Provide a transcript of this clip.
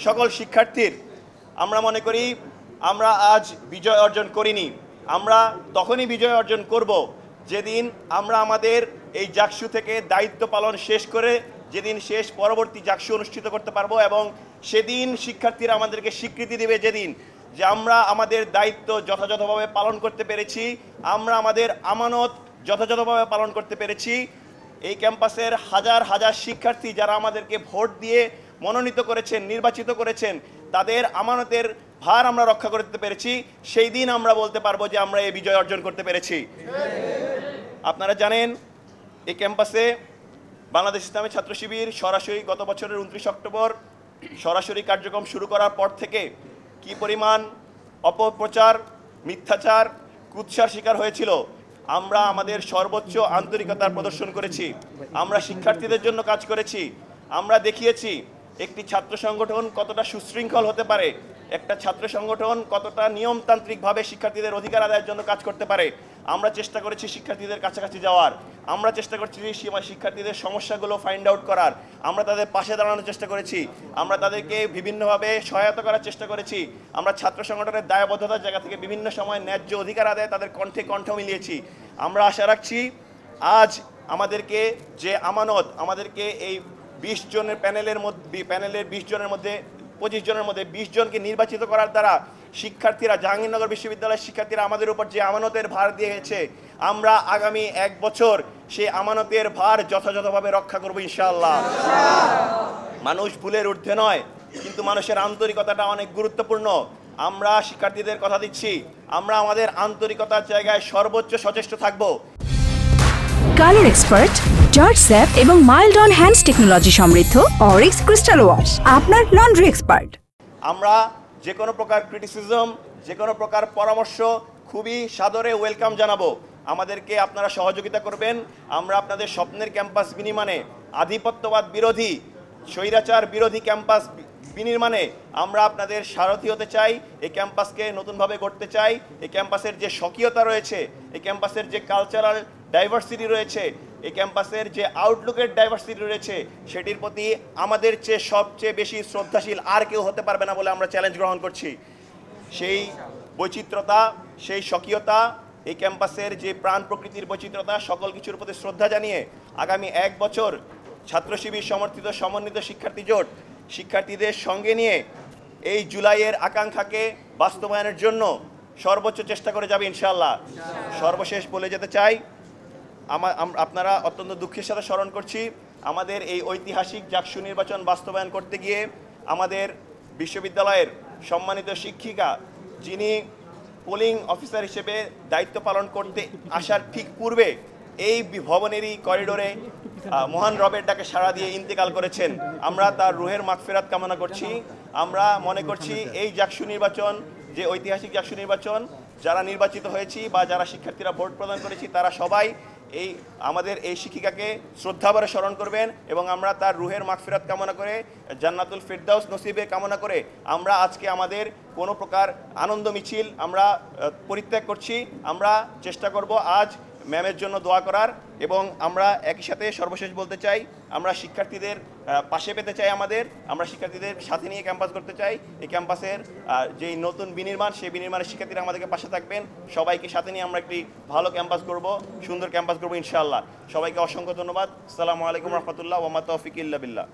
সকল শিক্ষার্থীর আমরা মনে করি আমরা আজ বিজয় অর্জন করিনি, আমরা তখনই বিজয় অর্জন করব যেদিন আমরা আমাদের এই জাকসু থেকে দায়িত্ব পালন শেষ করে যেদিন শেষ পরবর্তী জাকসু অনুষ্ঠিত করতে পারবো, এবং সেদিন শিক্ষার্থীরা আমাদেরকে স্বীকৃতি দেবে যেদিন যে আমরা আমাদের দায়িত্ব যথাযথভাবে পালন করতে পেরেছি, আমরা আমাদের আমানত যথাযথভাবে পালন করতে পেরেছি। এই ক্যাম্পাসের হাজার হাজার শিক্ষার্থী যারা আমাদেরকে ভোট দিয়ে মনোনীত করেছেন, নির্বাচিত করেছেন, তাদের আমানতের ভার আমরা রক্ষা করতে পেরেছি। সেই দিন আমরা বলতে পারবো যে আমরা এই বিজয় অর্জন করতে পেরেছি। আপনারা জানেন এই ক্যাম্পাসে বাংলাদেশ ইসলামী ছাত্র শিবির সরাসরি গত বছরের 29 অক্টোবর সরাসরি কার্যক্রম শুরু করার পর থেকে কি পরিমাণ অপপ্রচার, মিথ্যাচার, কুৎসার শিকার হয়েছিল। আমরা আমাদের সর্বোচ্চ আন্তরিকতার প্রদর্শন করেছি, আমরা শিক্ষার্থীদের জন্য কাজ করেছি, আমরা দেখিয়েছি একটি ছাত্র সংগঠন কতটা সুশৃঙ্খল হতে পারে, একটা ছাত্র সংগঠন কতটা নিয়মতান্ত্রিকভাবে শিক্ষার্থীদের অধিকার আদায়ের জন্য কাজ করতে পারে। আমরা চেষ্টা করেছি শিক্ষার্থীদের কাছাকাছি যাওয়ার, আমরা চেষ্টা করছি শিক্ষার্থীদের সমস্যাগুলো ফাইন্ড আউট করার, আমরা তাদের পাশে দাঁড়ানোর চেষ্টা করেছি, আমরা তাদেরকে বিভিন্নভাবে সহায়তা করার চেষ্টা করেছি। আমরা ছাত্র সংগঠনের দায়বদ্ধতার জায়গা থেকে বিভিন্ন সময় ন্যায্য অধিকার আদায়ে তাদের কণ্ঠে কণ্ঠ মিলিয়েছি। আমরা আশা রাখছি আজ আমাদেরকে যে আমানত, আমাদেরকে এই 20 জনের প্যানেলের 20 জনের মধ্যে 25 জনের মধ্যে 20 জনকে নির্বাচিত করার দ্বারা শিক্ষার্থীরা, জাহাঙ্গীরনগর বিশ্ববিদ্যালয়ের শিক্ষার্থীরা আমাদের উপর যে আমানতের ভার দিয়েছে, আমরা আগামী 1 বছর সেই আমানতের ভার যথাযথভাবে রক্ষা করব ইনশাআল্লাহ। মানুষ ভুলের ঊর্ধ্বে নয়, কিন্তু মানুষের আন্তরিকতাটা অনেক গুরুত্বপূর্ণ। আমরা শিক্ষার্থীদের কথা দিচ্ছি, আমরা আমাদের আন্তরিকতার জায়গায় সর্বোচ্চ সচেষ্ট থাকব। কালার এক্সপার্ট, জর্জ স্যাপ এবং মাইল্ড অন হ্যান্ডস টেকনোলজি সমৃদ্ধ অরিক্স ক্রিস্টাল ওয়াশ আপনার লন্ড্রি এক্সপার্ট। আমরা যে কোনো প্রকার ক্রিটিসিজম, যে কোনো প্রকার পরামর্শ খুবই সাদরে ওয়েলকাম জানাবো। আমাদেরকে আপনারা সহযোগিতা করবেন। আমরা আপনাদের স্বপ্নের ক্যাম্পাস বিনির্মাণে, আধিপত্যবাদ বিরোধী, স্বৈরাচার বিরোধী ক্যাম্পাস বিনির্মাণে আমরা আপনাদের সারথি হতে চাই। এই ক্যাম্পাসকে নতুনভাবে গড়তে চাই। এই ক্যাম্পাসের যে স্বকীয়তা রয়েছে, এই ক্যাম্পাসের যে কালচারাল ডাইভার্সিটি রয়েছে, এই ক্যাম্পাসের যে আউটলুকের ডাইভার্সিটি রয়েছে, সেটির প্রতি আমাদের চেয়ে সবচেয়ে বেশি শ্রদ্ধাশীল আর কেউ হতে পারবে না বলে আমরা চ্যালেঞ্জ গ্রহণ করছি। সেই বৈচিত্র্যতা, সেই স্বকীয়তা, এই ক্যাম্পাসের যে প্রাণ প্রকৃতির বৈচিত্র্যতা, সকল কিছুর প্রতি শ্রদ্ধা জানিয়ে আগামী 1 বছর ছাত্র শিবির সমর্থিত সমন্বিত শিক্ষার্থী জোট শিক্ষার্থীদের সঙ্গে নিয়ে এই জুলাইয়ের আকাঙ্ক্ষাকে বাস্তবায়নের জন্য সর্বোচ্চ চেষ্টা করে যাবে ইনশাআল্লাহ। সর্বশেষ বলে যেতে চাই, আপনারা অত্যন্ত দুঃখের সাথে স্মরণ করছি, আমাদের এই ঐতিহাসিক জাকসু নির্বাচন বাস্তবায়ন করতে গিয়ে আমাদের বিশ্ববিদ্যালয়ের সম্মানিত শিক্ষিকা, যিনি পোলিং অফিসার হিসেবে দায়িত্ব পালন করতে আসার ঠিক পূর্বে এই ভবনেরই করিডোরে মহান রবের ডাকে সাড়া দিয়ে ইন্তেকাল করেছেন। আমরা তার রুহের মাগফিরাত কামনা করছি। আমরা মনে করছি এই জাকসু নির্বাচন, যে ঐতিহাসিক জাকসু নির্বাচন, যারা নির্বাচিত হয়েছি বা যারা শিক্ষার্থীরা ভোট প্রদান করেছি, তারা সবাই আমাদের এই শিক্ষিকাকে শ্রদ্ধাভরে স্মরণ করবেন, এবং আমরা তার রুহের মাগফিরাত কামনা করে, জান্নাতুল ফিরদাউস নসিবে কামনা করে আমরা আজকে আমাদের কোনো প্রকার আনন্দ মিছিল আমরা পরিত্যাগ করছি। আমরা চেষ্টা করব আজ ম্যামের জন্য দোয়া করার, এবং আমরা একই সাথে সর্বশেষ বলতে চাই, আমরা শিক্ষার্থীদের পাশে পেতে চাই, আমরা শিক্ষার্থীদের সাথে নিয়ে ক্যাম্পাস করতে চাই। এই ক্যাম্পাসের যেই নতুন বিনির্মাণ, সেই বিনির্মাণের শিক্ষার্থীরা আমাদেরকে পাশে থাকবেন। সবাইকে সাথে নিয়ে আমরা একটি ভালো ক্যাম্পাস করব, সুন্দর ক্যাম্পাস করব ইনশাআল্লাহ। সবাইকে অসংখ্য ধন্যবাদ। আসসালামু আলাইকুম রহমতুল্লাহ ওয়া মা তাওফিক ইল্লা বিল্লাহ।